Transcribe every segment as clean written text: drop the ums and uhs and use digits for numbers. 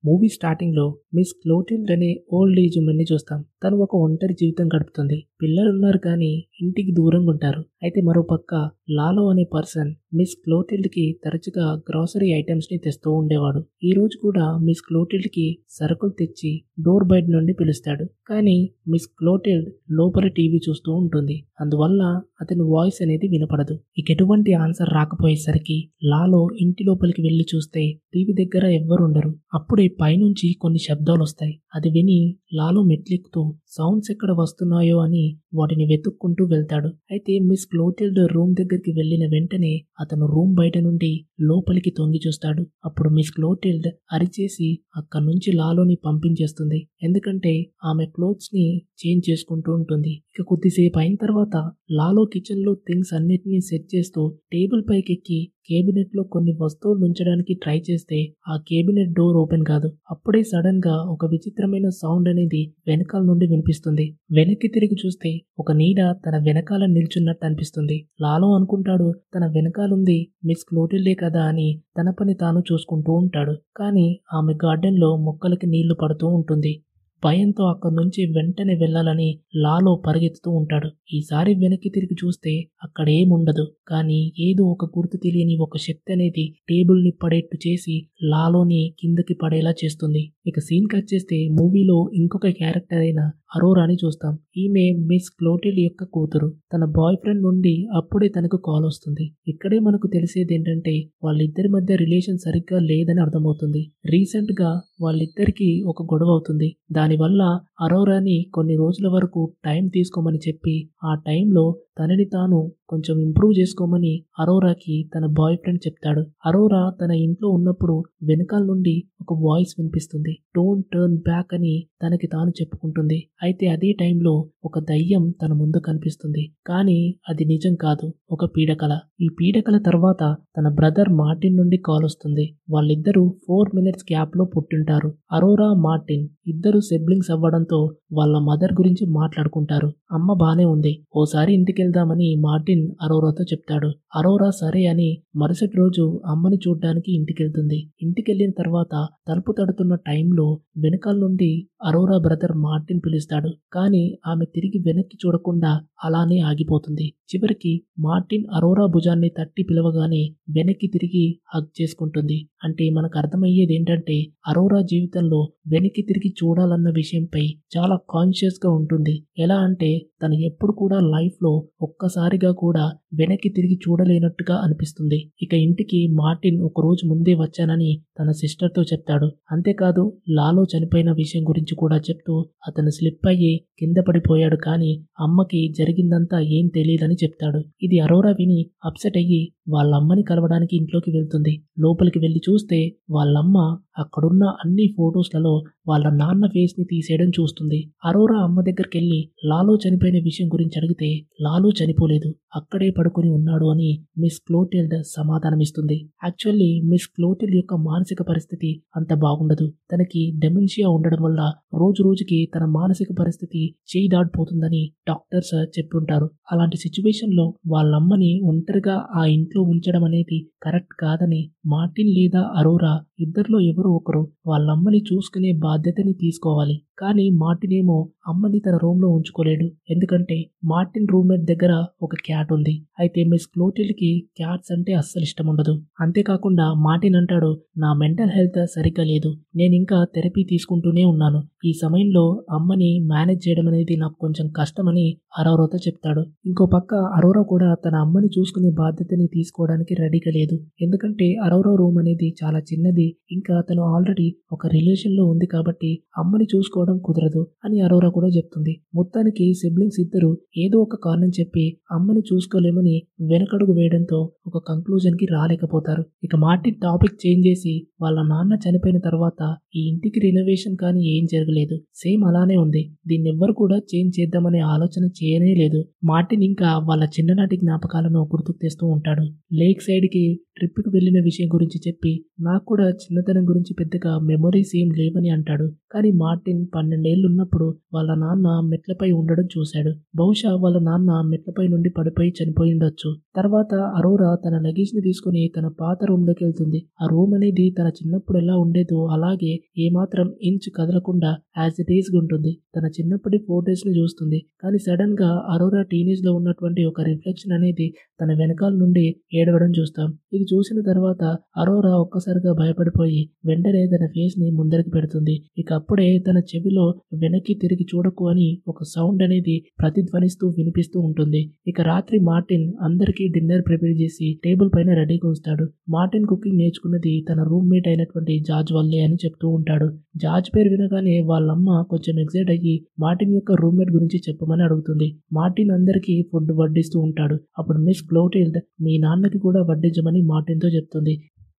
Movie స్టార్టింగ్లో miss క్లోటిల్డ్ అనే old age ఉమెన్ని చూస్తాం. తను ఒక ఒంటరి జీవితం గడుపుతుంది. పిల్లలున్నారు కానీ ఇంటికి దూరంగా ఉంటారు. అయితే మరోపక్క లాలో అనే పర్సన్ మిస్ క్లోటిల్డ్కి తరచుగా గ్రాసరీ ఐటమ్స్ని తెస్తూ ఉండేవాడు. ఈ రోజు కూడా మిస్ క్లోటిల్డ్కి సరుకులు తెచ్చి డోర్ బయట నుండి పిలుస్తాడు. కానీ మిస్ క్లోటిల్డ్ లోపల టీవీ చూస్తూ ఉంటుంది. అందువల్ల అతని వాయిస్ అనేది వినపడదు. ఇక ఎటువంటి ఆన్సర్ రాకపోయేసరికి లాలో ఇంటి లోపలికి వెళ్లి చూస్తే టీవీ దగ్గర ఎవ్వరు ఉండరు. అప్పుడే పైనుంచి కొన్ని శబ్దాలు వస్తాయి. అది విని లాలో మెట్లెక్కుతూ సౌండ్స్ ఎక్కడ వస్తున్నాయో అని వాటిని వెతుక్కుంటూ వెళ్తాడు. అయితే మిస్ క్లోటిల్డ్ రూమ్ దగ్గరికి వెళ్లిన వెంటనే అతను రూమ్ బయట నుండి లోపలికి తొంగి చూస్తాడు. అప్పుడు మిస్ క్లోటిల్డ్ అరిచేసి అక్కడి నుంచి లాలోని పంపించేస్తుంది. ఎందుకంటే ఆమె క్లోత్స్ ని చేంజ్ చేసుకుంటూ ఉంటుంది. ఇక కొద్దిసేపు అయిన తర్వాత లాలో కిచెన్ లో థింగ్స్ అన్నిటినీ సెట్ చేస్తూ టేబుల్ పైకి ఎక్కి కేబినెట్ లో కొన్ని వస్తువులు ఉంచడానికి ట్రై చేస్తే ఆ కేబినెట్ డోర్ ఓపెన్ కాదు. అప్పుడే సడన్ గా ఒక విచిత్రమైన సౌండ్ అనేది వెనకాల నుండి వినిపిస్తుంది. వెనక్కి తిరిగి చూస్తే ఒక నీడ తన వెనకాల నిల్చున్నట్టు అనిపిస్తుంది. లాలో అనుకుంటాడు తన వెనకాలుంది మిస్ క్లోటిల్డే కదా అని తన పని తాను చూసుకుంటూ ఉంటాడు. కానీ ఆమె గార్డెన్ లో మొక్కలకి నీళ్లు పడుతూ ఉంటుంది. భయంతో అక్కడి నుంచి వెంటనే వెళ్లాలని లాలో పరిగెత్తుతూ ఉంటాడు. ఈసారి వెనక్కి తిరిగి చూస్తే అక్కడ ఏముండదు. కానీ ఏదో ఒక గుర్తు తెలియని ఒక శక్తి అనేది టేబుల్ ని పడేట్టు చేసి లాలోని కిందకి పడేలా చేస్తుంది. ఇక సీన్ కట్ చేస్తే మూవీలో ఇంకొక క్యారెక్టర్ అయిన అరోరాని చూస్తాం. ఈమె మిస్ క్లోటిల్డ్ యొక్క కూతురు. తన బాయ్ ఫ్రెండ్ నుండి అప్పుడే తనకు కాల్ వస్తుంది. ఇక్కడే మనకు తెలిసేది ఏంటంటే వాళ్ళిద్దరి మధ్య రిలేషన్ సరిగ్గా లేదని అర్థమవుతుంది. రీసెంట్ గా వాళ్ళిద్దరికి ఒక గొడవ అవుతుంది. దానివల్ల అరోరాని కొన్ని రోజుల వరకు టైం తీసుకోమని చెప్పి ఆ టైంలో తనని తాను కొంచెం ఇంప్రూవ్ చేసుకోమని అరోరాకి తన బాయ్ ఫ్రెండ్ చెప్తాడు. అరోరా తన ఇంట్లో ఉన్నప్పుడు వెనకాల నుండి ఒక వాయిస్ వినిపిస్తుంది. డోంట్ టర్న్ బ్యాక్ అని తనకి తాను చెప్పుకుంటుంది. అయితే అదే టైంలో ఒక దయ్యం తన ముందు కనిపిస్తుంది. కానీ అది నిజం కాదు, ఒక పీడకల. ఈ పీడకల తర్వాత తన బ్రదర్ మార్టిన్ నుండి కాల్ వస్తుంది. వాళ్ళిద్దరూ 4 minutes గ్యాప్ లో పుట్టింటారు. అరోరా మార్టిన్ ఇద్దరు సిబ్లింగ్స్ అవ్వడంతో వాళ్ళ మదర్ గురించి మాట్లాడుకుంటారు. అమ్మ బానే ఉంది, ఓసారి ఇంటికి వెళ్దామని మార్టిన్ అరోరాతో చెప్తాడు. అరోరా సరే అని మరుసటి రోజు అమ్మని చూడ్డానికి ఇంటికెళ్తుంది. ఇంటికెళ్ళిన తర్వాత తలుపు తడుతున్న టైంలో వెనకాల నుండి అరోరా బ్రదర్ మార్టిన్ పిలుస్తాడు. కానీ ఆమె తిరిగి వెనక్కి చూడకుండా అలానే ఆగిపోతుంది. చివరికి మార్టిన్ అరోరా భుజాన్ని తట్టి పిలవగానే వెనక్కి తిరిగి హగ్ చేసుకుంటుంది. అంటే మనకు అర్థమయ్యేది ఏంటంటే అరోరా జీవితంలో వెనక్కి తిరిగి చూడాలన్న విషయంపై చాలా కాన్షియస్ గా ఉంటుంది. ఎలా అంటే తను ఎప్పుడు కూడా లైఫ్ లో ఒక్కసారిగా కూడా వెనక్కి తిరిగి చూడలేనట్టుగా అనిపిస్తుంది. ఇక ఇంటికి మార్టిన్ ఒక రోజు ముందే వచ్చానని తన సిస్టర్ తో చెప్తాడు. అంతేకాదు లాలో చనిపోయిన విషయం గురించి కూడా చెప్తూ అతను స్లిప్ అయ్యి కింద పడిపోయాడు. కానీ అమ్మకి జరిగిందంతా ఏం తెలియదని చెప్తాడు. ఇది అరోరా విని అప్సెట్ అయ్యి వాళ్ళ అమ్మని కలవడానికి ఇంట్లోకి వెళ్తుంది. లోపలికి వెళ్లి చూస్తే వాళ్ళమ్మ అక్కడున్న అన్ని ఫొటోస్లలో వాళ్ళ నాన్న ఫేస్ ని తీసేయడం చూస్తుంది. అరోరా అమ్మ దగ్గరికి వెళ్లి లాలో చనిపోయిన విషయం గురించి అడిగితే లాలో చనిపోలేదు, అక్కడే పడుకొని ఉన్నాడు అని మిస్ క్లోటిల్డ్ సమాధానమిస్తుంది. యాక్చువల్లీ మిస్ క్లోటిల్డ్ యొక్క మానసిక పరిస్థితి అంత బాగుండదు. తనకి డెమెన్షియా ఉండడం వల్ల రోజు రోజుకి తన మానసిక పరిస్థితి చేయి దాటిపోతుందని డాక్టర్స్ చెప్పుంటారు. అలాంటి సిచ్యువేషన్ లో వాళ్ళమ్మని ఒంటరిగా ఆ ఇంట్లో ఉంచడం అనేది కరెక్ట్ కాదని మార్టిన్ లేదా అరోరా ఇద్దరిలో ఎవరో ఒకరు వాళ్ళమ్మని చూసుకునే బాధ్యతని తీసుకోవాలి. కానీ మార్టిన్ ఏమో అమ్మని తన రూమ్ లో ఉంచుకోలేడు. ఎందుకంటే మార్టిన్ రూమ్మేట్ దగ్గర ఒక క్యాట్ ఉంది. అయితే మిస్ క్లోటిల్డ్ కి క్యాట్స్ అంటే అస్సలు ఇష్టం ఉండదు. అంతేకాకుండా మార్టిన్ అంటాడు, నా మెంటల్ హెల్త్ సరిగ్గా లేదు, నేను ఇంకా థెరపీ తీసుకుంటూనే ఉన్నాను. ఈ సమయంలో అమ్మని మేనేజ్ చేయడం అనేది నాకు కొంచెం కష్టమని అరోరాతో చెప్తాడు. ఇంకో పక్క అరోరా కూడా తన అమ్మని చూసుకునే బాధ్యతని తీసుకోవడానికి రెడీగా లేదు. ఎందుకంటే అరోరా రూమ్ అనేది చాలా చిన్నది. ఇంకా తను ఆల్రెడీ ఒక రిలేషన్ లో ఉంది కాబట్టి అమ్మని చూసుకోవడం కుదరదు అని అరోరా కూడా చెప్తుంది. మొత్తానికి సిబ్లింగ్స్ ఇద్దరు ఏదో ఒక కారణం చెప్పి అమ్మని చూసుకోలేమని వెనకడుగు వేయడంతో ఒక కంక్లూజన్ కి రాలేకపోతారు. ఇక మార్టిన్ టాపిక్ చేంజ్ చేసి వాళ్ళ నాన్న చనిపోయిన తర్వాత ఈ ఇంటికి రినోవేషన్ కానీ ఏం జరగలేదు, సేమ్ అలానే ఉంది, దీన్ని ఎవ్వరు కూడా చేంజ్ చేద్దామనే ఆలోచన చేయనే లేదు. మార్టిన్ ఇంకా వాళ్ళ చిన్ననాటి జ్ఞాపకాలను గుర్తుకు తెస్తూ ఉంటాడు. లేక్ సైడ్ కి ట్రిప్‌కి వెళ్ళిన విషయం గురించి చెప్పి, నాకు కూడా చిన్నతనం గురించి పెద్దగా మెమోరీస్ ఏం లేవని అంటాడు. కానీ మార్టిన్ 12 ఏళ్లు ఉన్నప్పుడు వాళ్ళ నాన్న మెట్లపై ఉండడం చూశాడు. బహుశా వాళ్ళ నాన్న మెట్లపై నుండి పడిపోయి చనిపోయుండొచ్చు. తర్వాత అరోరా తన లగేజ్‌ని తీసుకొని తన పాత రూమ్‌లోకి వెళ్తుంది. ఆ రూమ్ అనేది తన చిన్నప్పుడు ఎలా ఉండేదో అలాగే ఏమాత్రం ఇంచ్ కదలకుండా యాజ్ ఇట్ ఈస్‌గా ఉంటుంది. తన చిన్నప్పటి ఫోటోస్‌ని చూస్తుంది. కానీ సడెన్‌గా అరోరా టీనేజ్‌లో ఉన్నటువంటి ఒక రిఫ్లెక్షన్ అనేది తన వెనకాల నుండి ఏడవడం చూస్తాం. ఇది చూసిన తర్వాత అరోరా ఒక్కసారిగా భయపడిపోయి వెంటనే తన ఫేస్‌ని ముందరికి పెడుతుంది. ఇక అప్పుడే తన చెవిలో వెనక్కి తిరిగి చూడకు అని ఒక సౌండ్ అనేది ప్రతిధ్వనిస్తూ వినిపిస్తూ ఉంటుంది. ఇక రాత్రి మార్టిన్ అందరికీ డిన్నర్ ప్రిపేర్ చేసి టేబుల్ పైన రెడీగా ఉంచుతాడు. మార్టిన్ కుకింగ్ నేర్చుకున్నది తన రూమ్మేట్ అయినటువంటి జార్జ్ వల్లే అని చెప్తూ ఉంటాడు. జార్జ్ పేరు వినగానే వాళ్ళమ్మ కొంచెం ఎక్సైట్ అయ్యి మార్టిన్ యొక్క రూమ్మేట్ గురించి చెప్పమని అడుగుతుంది. మార్టిన్ అందరికీ ఫుడ్ వడ్డిస్తూ ఉంటాడు. అప్పుడు మిస్ క్లోటిల్డ్ మీ నాన్నకి కూడా వడ్డించమని మార్టిన్‌తో చెప్తుంది.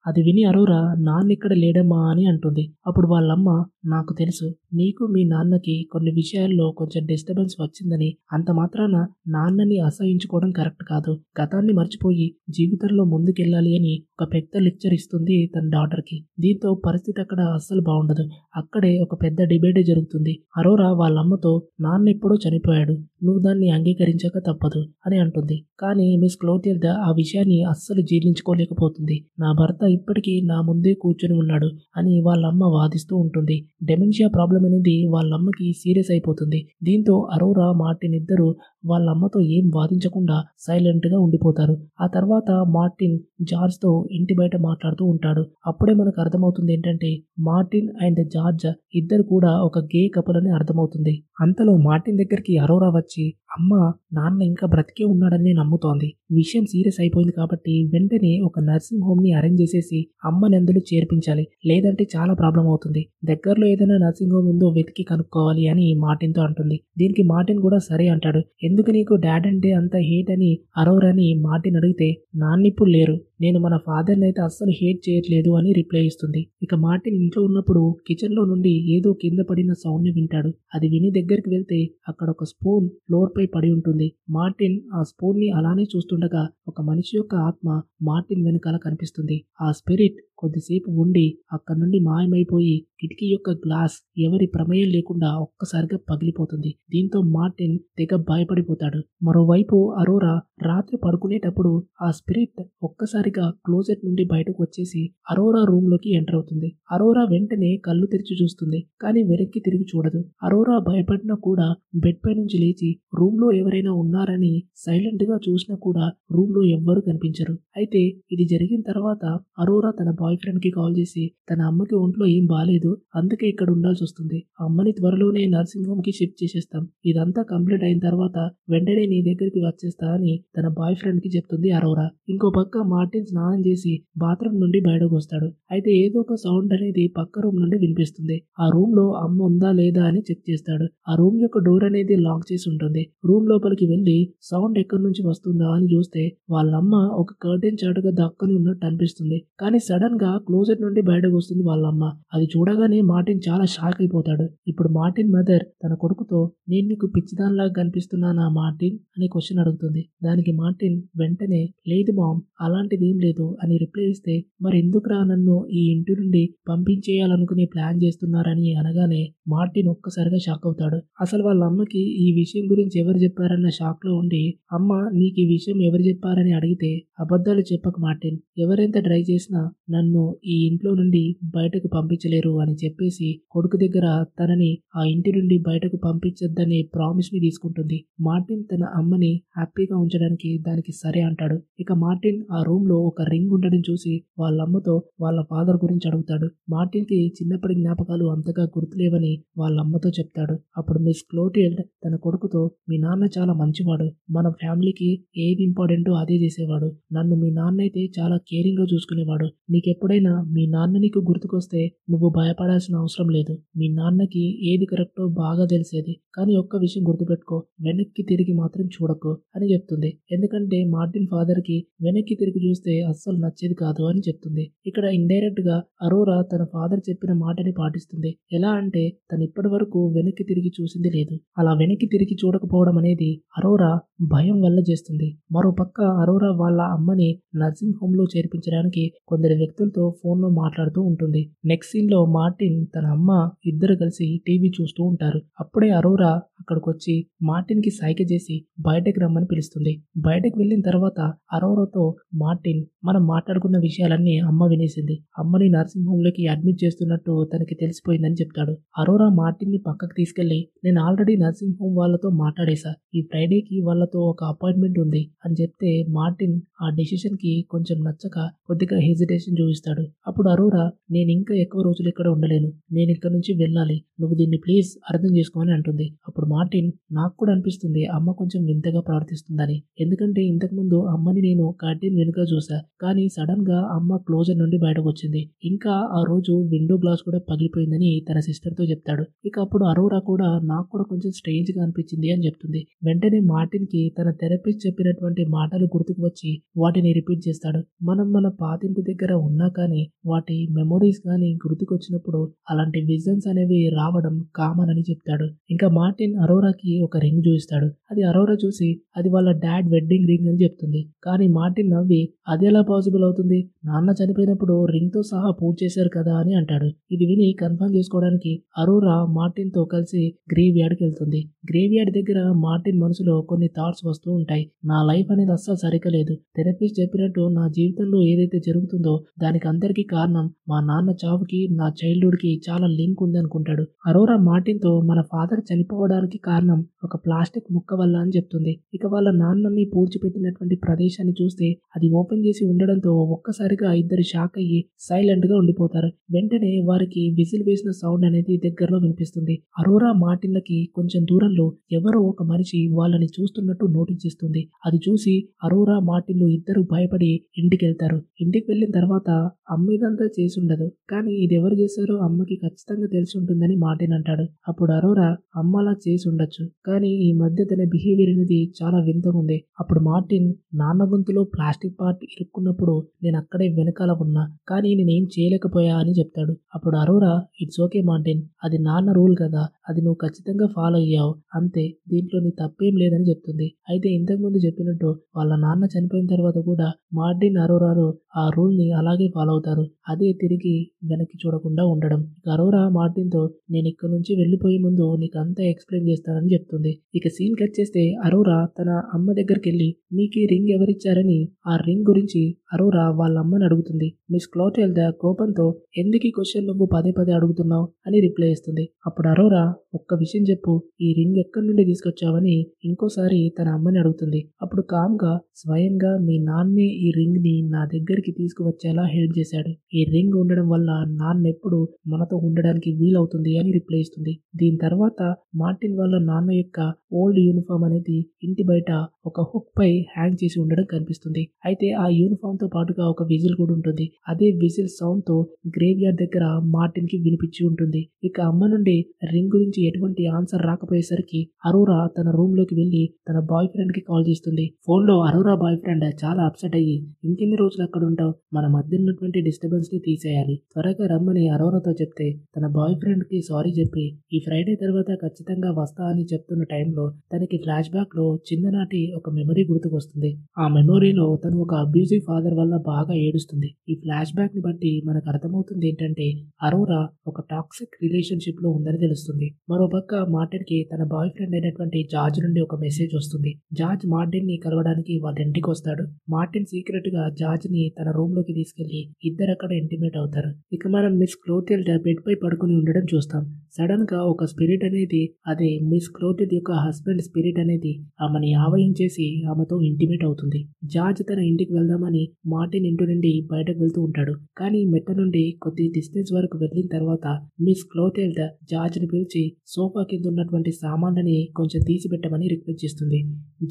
అది విని అరోరా నాన్నిక్కడ లేడమ్మా అని అంటుంది. అప్పుడు వాళ్ళమ్మ నాకు తెలుసు నీకు మీ నాన్నకి కొన్ని విషయాల్లో కొంచెం డిస్టర్బెన్స్ వచ్చిందని, అంత మాత్రాన నాన్నని అసహించుకోవడం కరెక్ట్ కాదు. గతాన్ని మర్చిపోయి జీవితంలో ముందుకెళ్ళాలి అని ఒక పెద్ద లెక్చర్ ఇస్తుంది తన డాటర్‌కి. దీంతో పరిస్థితి అక్కడ అస్సలు బాగుండదు. అక్కడే ఒక పెద్ద డిబేటే జరుగుతుంది. అరోరా వాళ్ళమ్మతో నాన్న ఎప్పుడో చనిపోయాడు. నువ్వు దాన్ని అంగీకరించక తప్పదు అని అంటుంది. కానీ మిస్ క్లోటిల్డ్ ఆ విషయాన్ని అస్సలు జీర్ణించుకోలేకపోతుంది. నా భర్త ఇప్పటికీ నా ముందే కూర్చొని ఉన్నాడు అని వాళ్ళమ్మ వాదిస్తూ ఉంటుంది. డెమెన్షియా ప్రాబ్లం అనేది వాళ్ళమ్మకి సీరియస్ అయిపోతుంది. దీంతో అరోరా మార్టిన్ ఇద్దరు వాళ్ళమ్మతో ఏం వాదించకుండా సైలెంట్‌గా ఉండిపోతారు. ఆ తర్వాత మార్టిన్ జార్జ్‌తో ఇంటి బయట మాట్లాడుతూ ఉంటాడు. అప్పుడే మనకు అర్థమవుతుంది ఏంటంటే మార్టిన్ అండ్ జార్జ్ ఇద్దరు కూడా ఒక గే కపుల్ అని అర్థమవుతుంది. అంతలో మార్టిన్ దగ్గరికి అరోరా వచ్చి అమ్మ నాన్న ఇంకా బ్రతికే ఉన్నాడని నమ్ముతోంది. విషయం సీరియస్ అయిపోయింది కాబట్టి వెంటనే ఒక నర్సింగ్ హోమ్‌ని అరేంజ్ చేసేసి అమ్మని అందులో చేర్పించాలి. లేదంటే చాలా ప్రాబ్లం అవుతుంది. దగ్గరలో ఏదైనా నర్సింగ్ హోమ్ ఉందో వెతికి కనుక్కోవాలి అని మార్టిన్‌తో అంటుంది. దీనికి మార్టిన్ కూడా సరే అంటాడు. ఎందుకు నీకు డాడ్ అంటే అంత హేట్ అని అరోరాని మార్టిన్ అడిగితే నాన్నిప్పుడు లేరు. నేను మన ఫాదర్‌ని అయితే అస్సలు హేట్ చేయట్లేదు అని రిప్లై ఇస్తుంది. ఇక మార్టిన్ ఇంట్లో ఉన్నప్పుడు కిచెన్‌లో నుండి ఏదో కింద పడిన సౌండ్‌ని వింటాడు. అది విని దగ్గరికి వెళ్తే అక్కడ ఒక స్పూన్ ఫ్లోర్ పై పడి ఉంటుంది. మార్టిన్ ఆ స్పూన్ని అలానే చూస్తుండగా ఒక మనిషి యొక్క ఆత్మ మార్టిన్ వెనకాల కనిపిస్తుంది. ఆ స్పిరిట్ కొద్దిసేపు ఉండి అక్కడి నుండి మాయమైపోయి కిటికీ యొక్క గ్లాస్ ఎవరి ప్రమేయం లేకుండా ఒక్కసారిగా పగిలిపోతుంది. దీంతో మార్టిన్ తెగ భయపడిపోతాడు. మరోవైపు అరోరా రాత్రి పడుకునేటప్పుడు ఆ స్పిరిట్ ఒక్కసారిగా క్లోజెట్ నుండి బయటకు వచ్చేసి అరోరా రూమ్ లోకి ఎంటర్ అవుతుంది. అరోరా వెంటనే కళ్ళు తెరిచి చూస్తుంది. కానీ వెనక్కి తిరిగి చూడదు. అరోరా భయపడినా కూడా బెడ్ పై నుంచి లేచి రూమ్ లో ఎవరైనా ఉన్నారని సైలెంట్ గా చూసినా కూడా రూమ్ లో ఎవ్వరూ కనిపించరు. అయితే ఇది జరిగిన తర్వాత అరోరా తన బాయ్ ఫ్రెండ్ కి కాల్ చేసి తన అమ్మకి ఒంట్లో ఏం బాలేదు, అందుకే ఇక్కడ ఉండాల్సి వస్తుంది. ఆ అమ్మని త్వరలోనే నర్సింగ్ హోమ్ కి షిఫ్ట్ చేసేస్తాం. ఇదంతా కంప్లీట్ అయిన తర్వాత వెంటనే నీ దగ్గరికి వచ్చేస్తా అని తన బాయ్ ఫ్రెండ్ కి చెప్తుంది అరోరా. ఇంకో పక్క మార్టిన్ స్నానం చేసి బాత్రూమ్ నుండి బయటకు వస్తాడు. అయితే ఏదో ఒక సౌండ్ అనేది పక్క రూమ్ నుండి వినిపిస్తుంది. ఆ రూమ్ లో అమ్మ ఉందా లేదా అని చెక్ చేస్తాడు. ఆ రూమ్ యొక్క డోర్ అనేది లాక్ చేసి ఉంటుంది. రూమ్ లోపలికి వెళ్లి సౌండ్ ఎక్కడి నుంచి వస్తుందా అని చూస్తే వాళ్ళమ్మ ఒక కర్టెన్ చాటుగా దక్కని ఉన్నట్టు అనిపిస్తుంది. కానీ సడన్ గా క్లోజెట్ నుండి బయటకు వస్తుంది వాళ్ళమ్మ. అది చూడగానే మార్టిన్ చాలా షాక్ అయిపోతాడు. ఇప్పుడు మార్టిన్ మదర్ తన కొడుకుతో నేను నీకు పిచ్చిదానిలాగా కనిపిస్తున్నానా మార్టిన్ అని క్వశ్చన్ అడుగుతుంది. దానికి మార్టిన్ వెంటనే లేదు మామ్ అలాంటిది ఏం లేదు అని రిప్లై ఇస్తే మరి ఎందుకురా నన్ను ఈ ఇంటి నుండి పంపించేయాలనుకుని ప్లాన్ చేస్తున్నారని అనగానే మార్టిన్ ఒక్కసారిగా షాక్ అవుతాడు. అసలు వాళ్ళ అమ్మకి ఈ విషయం గురించి ఎవరు చెప్పారన్న షాక్ లో ఉండి అమ్మ నీకు ఈ విషయం ఎవరు చెప్పారని అడిగితే అబద్ధాలు చెప్పక మార్టిన్, ఎవరెంత ట్రై చేసినా నన్ను ఈ ఇంట్లో నుండి బయటకు పంపించలేరు అని చెప్పేసి కొడుకు దగ్గర తనని ఆ ఇంటి నుండి బయటకు పంపించొద్దనే ప్రామిస్ ని తీసుకుంటుంది. మార్టిన్ తన అమ్మని హ్యాపీగా ఉంచడానికి దానికి సరే అంటాడు. ఇక మార్టిన్ ఆ రూమ్ లో ఒక రింగ్ ఉండడం చూసి వాళ్ళ అమ్మతో వాళ్ళ ఫాదర్ గురించి అడుగుతాడు. మార్టిన్ కి చిన్నప్పటి జ్ఞాపకాలు అంతగా గుర్తులేవని వాళ్ళ అమ్మతో చెప్తాడు. అప్పుడు మిస్ క్లోటిల్డ్ తన కొడుకుతో మీ నాన్న చాలా మంచివాడు, మన ఫ్యామిలీకి ఏది ఇంపార్టెంటో అదే చేసేవాడు. నన్ను మీ నాన్న అయితే చాలా కేరింగ్ గా చూసుకునేవాడు. నీకు ఎప్పుడైనా మీ నాన్న నీకు గుర్తుకొస్తే నువ్వు భయపడాల్సిన అవసరం లేదు. మీ నాన్నకి ఏది కరెక్టో బాగా తెలిసేది. కానీ ఒక్క విషయం గుర్తుపెట్టుకో, వెనక్కి తిరిగి మాత్రం చూడకు అని చెప్తుంది. ఎందుకంటే మార్టిన్ ఫాదర్‌కి వెనక్కి తిరిగి చూస్తే అస్సలు నచ్చేది కాదు అని చెప్తుంది. ఇక్కడ ఇండైరెక్ట్‌గా అరోరా తన ఫాదర్ చెప్పిన మాటని పాటిస్తుంది. ఎలా అంటే తను ఇప్పటివరకు వెనక్కి తిరిగి చూసింది లేదు. అలా వెనక్కి తిరిగి చూడకపోవడం అనేది అరోరా భయం వల్ల చేస్తుంది. మరోపక్క అరోరా వాళ్ళ అమ్మని నర్సింగ్ హోమ్‌లో చేర్పించడానికి కొందరు వ్యక్తులతో ఫోన్‌లో మాట్లాడుతూ ఉంటుంది. నెక్స్ట్ సీన్‌లో మార్టిన్ తన అమ్మ ఇద్దరు కలిసి టీవీ చూస్తూ ఉంటారు. అప్పుడే అరోరా అక్కడికొచ్చి మార్టిన్‌కి సైగ చేసి బయటకి రమ్మని పిలుస్తుంది. బయటకు వెళ్ళిన తర్వాత అరోరాతో మార్టిన్ మనం మాట్లాడుకున్న విషయాలన్నీ అమ్మ వినేసింది. అమ్మని నర్సింగ్ హోమ్‌లోకి అడ్మిట్ చేస్తున్నట్టు తనకి తెలిసిపోయిందని చెప్తాడు. అరోరా మార్టిన్‌ని పక్కకు తీసుకెళ్లి నేను ఆల్రెడీ నర్సింగ్ హోమ్ వాళ్ళతో మాట్లాడేశా. ఈ ఫ్రైడేకి వాళ్ళతో ఒక అపాయింట్మెంట్ ఉంది అని చెప్తే మార్టిన్ ఆ డెసిషన్‌కి కొంచెం నచ్చక కొద్దిగా హెసిటేషన్ చూపిస్తాడు. అప్పుడు అరోరా నేను ఇంకా ఎక్కువ రోజులు ఇక్కడ ఉండలేను. నేను ఇక్కడ నుంచి వెళ్ళాలి. నువ్వు దీన్ని ప్లీజ్ అర్థం చేసుకో అని అంటుంది. అప్పుడు మార్టిన్ నాకు కూడా అనిపిస్తుంది అమ్మ కొంచెం వింతగా ప్రవర్తిస్తుందని. ఎందుకంటే ఇంతకుముందు అమ్మని నేను కర్టెన్ వెనుక చూసా. కానీ సడన్‌గా అమ్మ క్లోజర్ నుండి బయటకొచ్చింది. ఇంకా ఆ రోజు విండో గ్లాస్ కూడా పగిలిపోయిందని తన సిస్టర్‌తో చెప్తాడు. ఇక అప్పుడు అరోరా కూడా నాకు కూడా కొంచెం స్ట్రేంజ్‌గా అనిపించింది అని చెప్తుంది. వెంటనే మార్టిన్‌కి తన థెరపిస్ట్ చెప్పినటువంటి మాటలు గుర్తుకు వచ్చి వాటిని రిపీట్ చేస్తాడు. మనం మన పాతింటి దగ్గర ఉన్నా కానీ వాటి మెమోరీస్ కానీ గుర్తుకొచ్చినప్పుడు అలాంటి విజన్స్ అనేవి రావడం కామన్ అని చెప్తాడు. ఇంకా మార్టిన్ అరోరాకి ఒక రింగ్ చూపిస్తాడు. అది అరోరా చూసి అది వాళ్ళ డాడ్ వెడ్డింగ్ రింగ్ అని చెప్తుంది. కానీ మార్టిన్ నవ్వి అది ఎలా పాసిబుల్ అవుతుంది? నాన్న చనిపోయినప్పుడు రింగ్ తో సహా పూజ చేశారు కదా అని అంటాడు. ఇది విని కన్ఫర్మ్ చేసుకోవడానికి అరోరా మార్టిన్ తో కలిసి గ్రేవ్ యార్డ్‌కి వెళ్తుంది. గ్రేవ్ యార్డ్ దగ్గర మార్టిన్ మనసులో కొన్ని థాట్స్ వస్తూ ఉంటాయి. నా లైఫ్ అనేది అస్సలు సరిగ్గా లేదు. థెరపిస్ట్ చెప్పినట్టు నా జీవితంలో ఏదైతే జరుగుతుందో దానికి అందరికీ కారణం మా నాన్న చావుకి నా చైల్డ్‌హుడ్‌కి చాలా లింక్ ఉంది అనుకుంటాడు. అరోరా మార్టిన్ తో మన ఫాదర్ చనిపోవడానికి కారణం ఒక ప్లాస్టిక్ ముక్క వల్ల అని చెప్తుంది. ఇక వాళ్ళ నాన్నని పూడ్చిపెట్టినటువంటి ప్రదేశాన్ని చూస్తే అది ఓపెన్ చేసి ఉండడంతో ఒక్కసారిగా ఇద్దరు షాక్ అయ్యి సైలెంట్ గా ఉండిపోతారు. వెంటనే వారికి విజిల్ వేసిన సౌండ్ అనేది దగ్గరలో వినిపిస్తుంది. అరోరా మార్టిన్లకి కొంచెం దూరంలో ఎవరో ఒక మనిషి వాళ్ళని చూస్తున్నట్టు నోటీస్ చేస్తుంది. అది చూసి అరోరా మార్టిన్లు ఇద్దరు భయపడి ఇంటికి వెళ్తారు. ఇంటికి వెళ్ళిన తర్వాత అమ్మ ఇదంతా చేసి ఉండదు. కానీ ఇది ఎవరు చేశారో అమ్మకి ఖచ్చితంగా తెలిసి ఉంటుందని మార్టిన్ అంటాడు. అప్పుడు అరోరా అమ్మ అలా చేసి ఉండొచ్చు. కానీ ఈ మధ్య తన బిహేవియర్ అనేది చాలా వింతగా ఉంది. అప్పుడు మార్టిన్ నాన్న గొంతులో ప్లాస్టిక్ పార్ట్ ఇరుక్కున్నప్పుడు నేను అక్కడే వెనకాల ఉన్నా. కానీ నేనేం చేయలేకపోయా అని చెప్తాడు. అప్పుడు అరోరా ఇట్స్ ఓకే మార్టిన్. అది నాన్న రూల్ కదా. అది నువ్వు ఖచ్చితంగా ఫాలో అయ్యావు. అంతే. దీంట్లో నీ తప్పేం లేదని చెప్తుంది. అయితే ఇంతకుముందు చెప్పినట్టు వాళ్ళ నాన్న చనిపోయిన తర్వాత కూడా మార్టిన్ అరోరాలు ఆ రూల్ ని అలాగే ఫాలో అవుతారు. అదే తిరిగి వెనక్కి చూడకుండా ఉండడం. ఇక అరోరా మార్టిన్ తో నేను ఇక్కడ నుంచి వెళ్ళిపోయే ముందు నీకు అంతా ఎక్స్ప్లెయిన్ చేస్తానని చెప్తుంది. ఇక సీన్ కట్ చేస్తే అరోరా తన అమ్మ దగ్గరికి వెళ్ళి నీకు రింగ్ ఎవరిచ్చారని ఆ రింగ్ గురించి అరోరా వాళ్ళ అమ్మని అడుగుతుంది. మిస్ క్లోటెల్దా కోపంతో ఎందుకు ఈ క్వశ్చన్ నువ్వు పదే పదే అడుగుతున్నావు అని రిప్లై ఇస్తుంది. అప్పుడు అరోరా ఒక్క విషయం చెప్పు, ఈ రింగ్ ఎక్కడి నుండి తీసుకొచ్చావని ఇంకోసారి తన అమ్మని అడుగుతుంది. అప్పుడు కామ్గా స్వయంగా మీ నాన్నే ఈ రింగ్ ని నా దగ్గరికి తీసుకువచ్చేలా హెల్ప్ చేశాడు. ఈ రింగ్ ఉండడం వల్ల నాన్న ఎప్పుడు మనతో ఉండడానికి వీలవుతుంది అని రిప్లై ఇస్తుంది. దీని తర్వాత మార్టిన్ వాళ్ళ నాన్న యొక్క ఓల్డ్ యూనిఫామ్ అనేది ఇంటి బయట ఒక హుక్ పై హ్యాంగ్ చేసి ఉండడం కనిపిస్తుంది. అయితే ఆ యూనిఫామ్ తో పాటుగా ఒక విజిల్ కూడా ఉంటుంది. అదే విజిల్ సౌండ్ తో గ్రేవ్ యార్డ్ దగ్గర మార్టిన్ కి వినిపించి ఉంటుంది. ఇక అమ్మ నుండి రింగ్ గురించి ఎటువంటి ఆన్సర్ రాకపోయేసరికి అరోరా తన రూమ్ లోకి వెళ్లి తన బాయ్ ఫ్రెండ్ కి కాల్ చేస్తుంది. ఫోన్ లో అరోరా బాయ్ ఫ్రెండ్ చాలా అప్సెట్ అయ్యి ఇంకెన్ని రోజులు అక్కడ ఉంటావు, మన మధ్య ఉన్నటువంటి డిస్టర్బెన్స్ ని తీసేయాలి, త్వరగా రమ్మని అరోరాతో చెప్తే తన బాయ్ ఫ్రెండ్ కి సారీ చెప్పి ఈ ఫ్రైడే తర్వాత ఖచ్చితంగా వస్తా అని చెప్తున్న టైంలో తనకి ఫ్లాష్ బ్యాక్ లో చిన్ననాటి ఒక మెమరీ గుర్తుకొస్తుంది. ఆ మెమొరీలో తను ఒక అబ్యూజివ్ ఫాదర్ వల్ల బాగా ఏడుస్తుంది. ఈ ఫ్లాష్ బ్యాక్ ని బట్టి మనకు అర్థమవుతుంది ఏంటంటే అరోరా ఒక టాక్సిక్ రిలేషన్షిప్ లో ఉందని తెలుస్తుంది. మరోపక్క మార్టిన్ కి తన బాయ్ ఫ్రెండ్ అయినటువంటి జార్జ్ నుండి ఒక మెసేజ్ వస్తుంది. జార్జ్ మార్టిన్ ని కలవడానికి వాళ్ళ ఇంటికి వస్తాడు. మార్టిన్ సీక్రెట్ గా జార్జ్ ని తన రూమ్ లోకి తీసుకెళ్లి ఇద్దరు అక్కడ ఇంటిమేట్ అవుతారు. ఇక మనం మిస్ క్లోటెల్డా బెడ్ పై పడుకుని ఉండడం చూస్తాం. సడన్ గా ఒక స్పిరిట్ అనేది, అదే మిస్ క్లోటిల్డ్ యొక్క హస్బెండ్ స్పిరిట్ అనేది ఆమెని ఆవహించేసి ఆమెతో ఇంటిమేట్ అవుతుంది. జార్జ్ తన ఇంటికి వెళ్దామని మార్టిన్ ఇంటి నుండి బయటకు వెళ్తూ ఉంటాడు. కానీ మెట్ట నుండి కొద్ది డిస్టెన్స్ వరకు వెళ్ళిన తర్వాత మిస్ క్లోటిల్డ్ జార్జ్ ని పిలిచి సోఫా కింద ఉన్నటువంటి సామాన్లని కొంచెం తీసిపెట్టమని రిక్వెస్ట్ చేస్తుంది.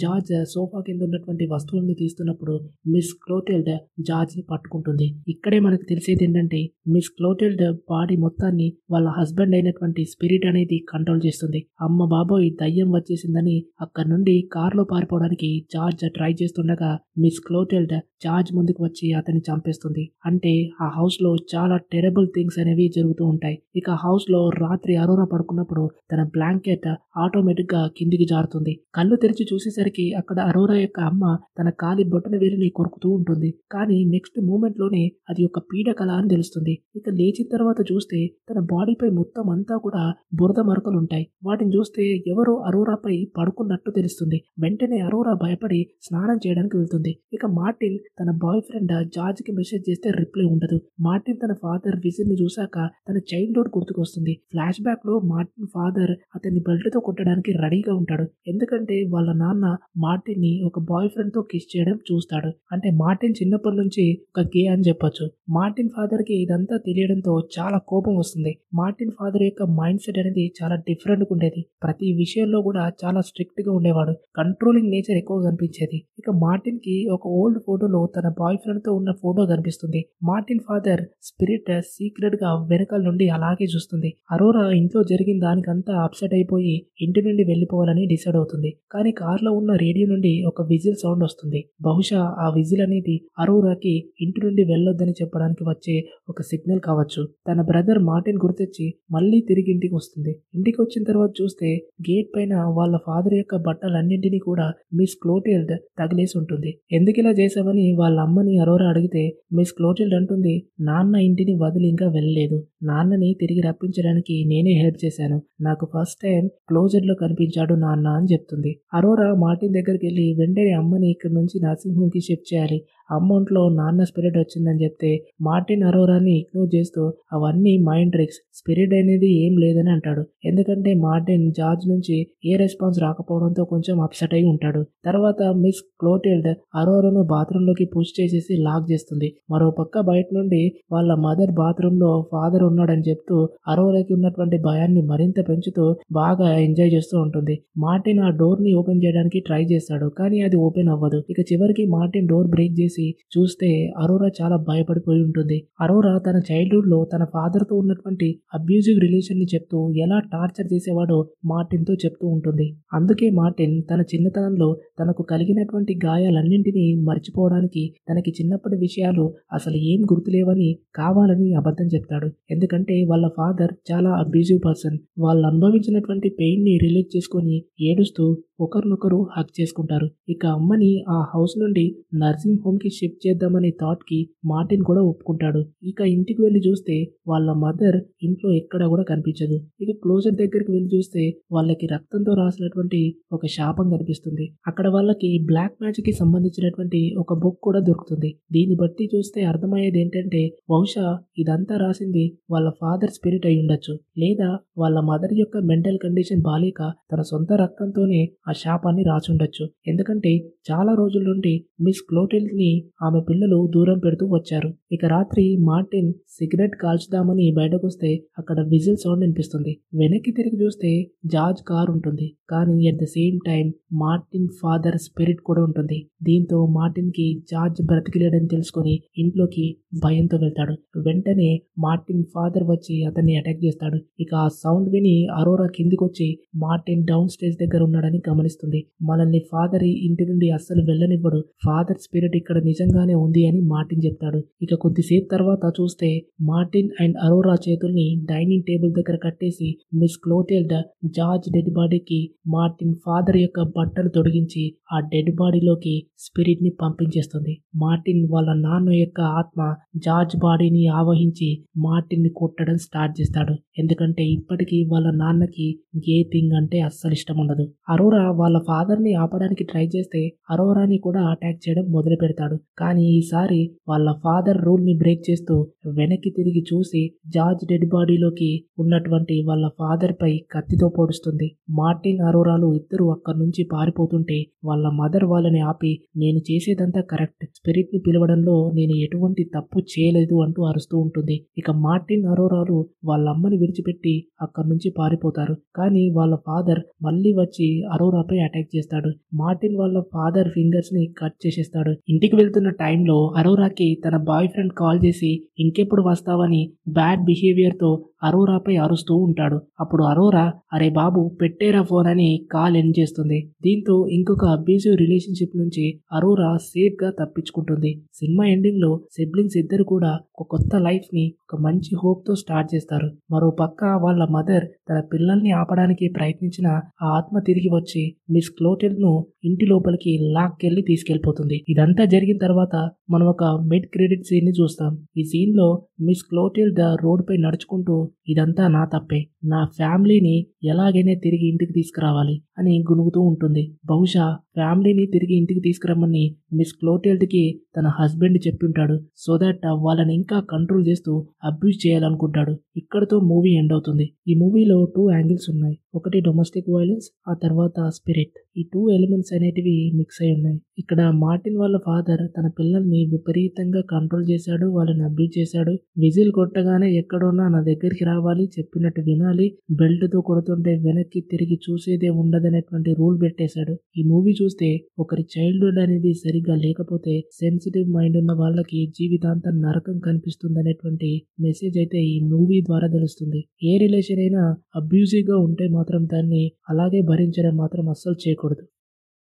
జార్జ్ సోఫా కింద ఉన్నటువంటి వస్తువుల్ని తీస్తున్నప్పుడు మిస్ క్లోటిల్డ్ జార్జ్ ని పట్టుకుంటుంది. ఇక్కడే మనకు తెలిసేది ఏంటంటే మిస్ క్లోటిల్డ్ బాడీ మొత్తాన్ని వాళ్ళ హస్బెండ్ అయినటువంటి స్పిరిట్ అనేది కంట్రోల్ చేస్తుంది. అమ్మ బాబోయ్ దయ్యం వచ్చేసిందని అక్కడి నుండి కారులో పారిపోవడానికి జార్జ్ ట్రై చేస్తుండగా మిస్ క్లోటిల్డ్ జార్జ్ ముందుకు వచ్చి అతన్ని చంపేస్తుంది. అంటే ఆ హౌస్ లో చాలా టెరబుల్ థింగ్స్ అనేవి జరుగుతూ ఉంటాయి. ఇక హౌస్ లో రాత్రి అరోరా పడుకున్నప్పుడు తన బ్లాంకెట్ ఆటోమేటిక్ గా కిందికి జారుతుంది. కళ్ళు తెరిచి చూసేసరికి అక్కడ అరోరా యొక్క అమ్మ తన కాలి బొట్టన వేలిని కొరుకుతూ ఉంటుంది. కానీ నెక్స్ట్ మూమెంట్ లోనే అది ఒక పీడకల అని తెలుస్తుంది. ఇక లేచిన తర్వాత చూస్తే తన బాడీపై మొత్తం అంతా కూడా బురద మరకలు ఉంటాయి. వాటిని చూస్తే ఎవరో అరోరాపై పడుకున్నట్టు తెలుస్తుంది. వెంటనే అరోరా భయపడి స్నానం చేయడానికి వెళ్తుంది. ఇక మార్టిన్ తన బాయ్ ఫ్రెండ్ జార్జ్ కి మెసేజ్ చేస్తే రిప్లై ఉండదు. మార్టిన్ తన ఫాదర్ విజిల్ ని చూశాక తన చైల్డ్హుడ్ గుర్తుకొస్తుంది. ఫ్లాష్ బ్యాక్ లో మార్టిన్ ఫాదర్ అతన్ని బెల్ట్ తో కొట్టడానికి రెడీగా ఉంటాడు. ఎందుకంటే వాళ్ళ నాన్న మార్టిన్ ని ఒక బాయ్ ఫ్రెండ్ తో కిస్ చేయడం చూస్తాడు. అంటే మార్టిన్ చిన్నప్పటి నుంచి ఒక గే అని చెప్పొచ్చు. మార్టిన్ ఫాదర్ కి ఇదంతా తెలియడంతో చాలా కోపం వస్తుంది. మార్టిన్ ఫాదర్ యొక్క మైండ్ సెట్ అనేది చాలా డిఫరెంట్ గా ఉండేది. ప్రతి విషయంలో కూడా చాలా స్ట్రిక్ట్ గా ఉండేవాడు. కంట్రోలింగ్ నేచర్ ఎక్కువ కనిపించేది. ఇక మార్టిన్ కి ఒక ఓల్డ్ ఫోటోలో తన బాయ్ ఫ్రెండ్ తో ఉన్న ఫోటో కనిపిస్తుంది. మార్టిన్ ఫాదర్ స్పిరిట్ సీక్రెట్ గా వెనకాల నుండి అలాగే చూస్తుంది. అరోరా ఇంట్లో జరిగిన దానికంతా అప్సెట్ అయిపోయి ఇంటి నుండి వెళ్లిపోవాలని డిసైడ్ అవుతుంది. కానీ కార్లో ఉన్న రేడియో నుండి ఒక విజిల్ సౌండ్ వస్తుంది. బహుశా ఆ విజిల్ అనేది అరోరాకి ఇంటి నుండి వెళ్ళొద్దని చెప్పడానికి వచ్చే ఒక సిగ్నల్ కావచ్చు. తన బ్రదర్ మార్టిన్ గుర్తొచ్చి మళ్ళీ తిరిగి ఇంటికి వస్తుంది. ఇంటికి వచ్చిన తర్వాత చూస్తే గేట్ పైన వాళ్ళ ఫాదర్ యొక్క బట్టలన్నింటినీ కూడా మిస్ క్లోటిల్డ్ తగిలేసి ఉంటుంది. ఎందుకు ఇలా చేసావని వాళ్ళ అమ్మని అరోరా అడిగితే మిస్ క్లోటిల్డ్ అంటుంది, నాన్న ఇంటిని వదిలి ఇంకా వెళ్ళలేదు. నాన్నని తిరిగి రప్పించడానికి నేనే హెల్ప్ చేశాను. నాకు ఫస్ట్ టైం క్లోజర్ లో కనిపించాడు నాన్న అని చెప్తుంది. అరోరా మార్టిన్ దగ్గరికి వెళ్ళి వెంటనే అమ్మని ఇక్కడ నుంచి నర్సింగ్ హోమ్ కి షిఫ్ట్ చేయాలి. అమౌంట్లో నాన్న స్పిరిట్ వచ్చిందని చెప్తే మార్టిన్ అరోరాని ఇగ్నోర్ చేస్తూ అవన్నీ మైండ్ ట్రిక్స్, స్పిరిట్ అనేది ఏం లేదని అంటాడు. ఎందుకంటే మార్టిన్ జార్జ్ నుంచి ఏ రెస్పాన్స్ రాకపోవడంతో కొంచెం అప్సెట్ అయి ఉంటాడు. తర్వాత మిస్ క్లోటిల్డ్ అరోరాను బాత్రూమ్ లోకి పుష్ చేసేసి లాక్ చేస్తుంది. మరో పక్క బయట నుండి వాళ్ళ మదర్ బాత్రూమ్ లో ఫాదర్ ఉన్నాడని చెప్తూ అరోరాకి ఉన్నటువంటి భయాన్ని మరింత పెంచుతూ బాగా ఎంజాయ్ చేస్తూ ఉంటుంది. మార్టిన్ ఆ డోర్ ని ఓపెన్ చేయడానికి ట్రై చేస్తాడు. కానీ అది ఓపెన్ అవ్వదు. ఇక చివరికి మార్టిన్ డోర్ బ్రేక్ చేసి చూస్తే అరోరా చాలా భయపడిపోయి ఉంటుంది. అరోరా తన చైల్డ్హుడ్ లో తన ఫాదర్ తో ఉన్నటువంటి అబ్యూజివ్ రిలేషన్ ని చెప్తూ ఎలా టార్చర్ చేసేవాడో మార్టిన్ తో చెప్తూ ఉంటుంది. అందుకే మార్టిన్ తన చిన్నతనంలో తనకు కలిగినటువంటి గాయాలన్నింటినీ మర్చిపోవడానికి తనకి చిన్నప్పటి విషయాలు అసలు ఏం గుర్తులేవని కావాలని అబద్ధం చెప్తాడు. ఎందుకంటే వాళ్ళ ఫాదర్ చాలా అబ్యూజివ్ పర్సన్. వాళ్ళు అనుభవించినటువంటి పెయిన్ ని రిలీజ్ చేసుకొని ఏడుస్తూ ఒకరినొకరు హక్ చేసుకుంటారు. ఇక అమ్మని ఆ హౌస్ నుండి నర్సింగ్ హోమ్ కి షిఫ్ట్ చేద్దామనే థాట్ కి మార్టిన్ కూడా ఒప్పుకుంటాడు. ఇక ఇంటికి వెళ్లి చూస్తే వాళ్ళ మదర్ ఇంట్లో ఎక్కడ కూడా కనిపించదు. ఇక క్లోజర్ దగ్గరికి వెళ్లి చూస్తే వాళ్ళకి రక్తంతో రాసినటువంటి ఒక శాపం కనిపిస్తుంది. అక్కడ వాళ్ళకి బ్లాక్ మ్యాజిక్ కి సంబంధించినటువంటి ఒక బుక్ కూడా దొరుకుతుంది. దీన్ని బట్టి చూస్తే అర్థమయ్యేది ఏంటంటే బహుశా ఇదంతా రాసింది వాళ్ళ ఫాదర్ స్పిరిట్ అయి ఉండొచ్చు, లేదా వాళ్ళ మదర్ యొక్క మెంటల్ కండిషన్ బాలేక తన సొంత రక్తంతోనే ఆ శాపాన్ని రాసుండొచ్చు. ఎందుకంటే చాలా రోజుల నుండి మిస్ క్లోటిల్డ్ ని ఆమె పిల్లలు దూరం పెడుతూ వచ్చారు. ఇక రాత్రి మార్టిన్ సిగరెట్ కాల్చుదామని బయటకు వస్తే అక్కడ విజిల్ సౌండ్ వినిపిస్తుంది. వెనక్కి తిరిగి చూస్తే జార్జ్ కార్ ఉంటుంది. కానీ at the same time Martin father spirit కూడా ఉంటుంది. దీంతో మార్టిన్ కి జార్జ్ బ్రతికిలేడని తెలుసుకొని ఇంట్లోకి భయంతో వెళ్తాడు. వెంటనే మార్టిన్ ఫాదర్ వచ్చి అతన్ని అటాక్ చేస్తాడు. ఇక ఆ సౌండ్ విని అరోరా కిందికి వచ్చి మార్టిన్ డౌన్ స్టేజ్ దగ్గర ఉన్నాడని గమనిస్తుంది. మనల్ని ఫాదర్ ఇంటి నుండి అస్సలు వెళ్ళనివ్వడు, ఫాదర్ స్పిరిట్ ఇక్కడ నిజంగానే ఉంది అని మార్టిన్ చెప్తాడు. ఇక కొద్దిసేపు తర్వాత చూస్తే మార్టిన్ అండ్ అరోరా చేతుల్ని డైనింగ్ టేబుల్ దగ్గర కట్టేసి మిస్ క్లోటిల్డ్ జార్జ్ డెడ్ బాడీకి మార్టిన్ ఫాదర్ యొక్క బట్టలు తొడిగించి ఆ డెడ్ బాడీలోకి స్పిరిట్ ని పంపించేస్తుంది. మార్టిన్ వాళ్ళ నాన్న యొక్క ఆత్మ జార్జ్ బాడీని ఆవహించి మార్టిన్ ని కొట్టడం స్టార్ట్ చేస్తాడు. ఎందుకంటే ఇప్పటికీ వాళ్ళ నాన్నకి గే థింగ్ అంటే అస్సలు ఇష్టం ఉండదు. అరోరా వాళ్ళ ఫాదర్ని ఆపడానికి ట్రై చేస్తే అరోరాని కూడా అటాక్ చేయడం మొదలు పెడతాడు. కానీ ఈసారి వాళ్ళ ఫాదర్ రూల్ని బ్రేక్ చేస్తూ వెనక్కి తిరిగి చూసి జార్జ్ డెడ్ బాడీలోకి ఉన్నటువంటి వాళ్ళ ఫాదర్ పై కత్తితో పొడుస్తుంది. మార్టిన్ అరోరాలు ఇద్దరు అక్కడి నుంచి పారిపోతుంటే వాళ్ళ మదర్ వాళ్ళని ఆపి నేను చేసేదంతా కరెక్ట్, స్పిరిట్ ని పిలవడంలో నేను ఎటువంటి తప్పు చేయలేదు అంటూ అరుస్తూ ఉంటుంది. ఇక మార్టిన్ అరోరాలు వాళ్ళ అమ్మని విడిచిపెట్టి అక్కడి నుంచి పారిపోతారు. కానీ వాళ్ళ ఫాదర్ మళ్ళీ వచ్చి అరోరాపై అటాక్ చేస్తాడు. మార్టిన్ వాళ్ళ ఫాదర్ ఫింగర్స్ ని కట్ చేసేస్తాడు. ఇంటికి వెళ్తున్న టైంలో అరోరాకి తన బాయ్ ఫ్రెండ్ కాల్ చేసి ఇంకెప్పుడు వస్తావని బ్యాడ్ బిహేవియర్ తో అరోరాపై అరుస్తూ ఉంటాడు. అప్పుడు అరోరా అరే బాబు పెట్టేరా ఫోన్ అని కాల్ ఎండ్ చేస్తుంది. దీంతో ఇంకొక అబ్యూసివ్ రిలేషన్షిప్ నుంచి అరోరా సేఫ్ గా తప్పించుకుంటుంది. సినిమా ఎండింగ్ లో సిబ్లింగ్స్ ఇద్దరు కూడా ఒక కొత్త లైఫ్ ని ఒక మంచి హోప్ తో స్టార్ట్ చేస్తారు. మరో పక్క వాళ్ళ మదర్ తన పిల్లల్ని ఆపడానికి ప్రయత్నించిన ఆ ఆత్మ తిరిగి వచ్చి మిస్ క్లోటెల్ ను ఇంటి లోపలికి లాక్కెళ్లి తీసుకెళ్లిపోతుంది. ఇదంతా జరిగిన తర్వాత మనం ఒక మిడ్ క్రెడిట్ సీన్ ని చూస్తాం. ఈ సీన్ లో మిస్ క్లోటెల్ రోడ్ పై నడుచుకుంటూ ఇదంతా నా తప్పే, నా ఫ్యామిలీని ఎలాగైనా తిరిగి ఇంటికి తీసుకురావాలి అని గునుగుతూ ఉంటుంది. బహుశా ఫ్యామిలీని తిరిగి ఇంటికి తీసుకురమ్మని మిస్ క్లోటెల్డ్ కి తన హస్బెండ్ చెప్పి ఉంటాడు. సో దట్ వాళ్ళని ఇంకా కంట్రోల్ చేస్తూ అబ్యూజ్ చేయాలనుకుంటాడు. ఇక్కడతో మూవీ ఎండ్ అవుతుంది. ఈ మూవీలో 2 యాంగిల్స్ ఉన్నాయి. ఒకటి డొమెస్టిక్ వైలెన్స్, ఆ తర్వాత స్పిరిట్. ఈ 2 ఎలిమెంట్స్ అనేటివి మిక్స్ అయి ఉన్నాయి. ఇక్కడ మార్టిన్ వాళ్ళ ఫాదర్ తన పిల్లల్ని విపరీతంగా కంట్రోల్ చేశాడు, వాళ్ళని అబ్యూజ్ చేశాడు. విజిల్ కొట్టగానే ఎక్కడున్నా నా దగ్గరికి రావాలి, చెప్పినట్టు వినాలి, బెల్ట్ తో కొడుతుంటే వెనక్కి తిరిగి చూసేదే ఉండదనేటువంటి రూల్ పెట్టేశాడు. ఈ మూవీ చూస్తే ఒకరి చైల్డ్హుడ్ అనేది సరిగ్గా లేకపోతే సెన్సిటివ్ మైండ్ ఉన్న వాళ్ళకి జీవితాంతం నరకం కనిపిస్తుంది అనేటువంటి మెసేజ్ అయితే ఈ మూవీ ద్వారా తెలుస్తుంది. ఏ రిలేషన్ అయినా అబ్యూజివ్ గా ఉంటే మాత్రం దాన్ని అలాగే భరించడం మాత్రం అస్సలు చేయకూడదు.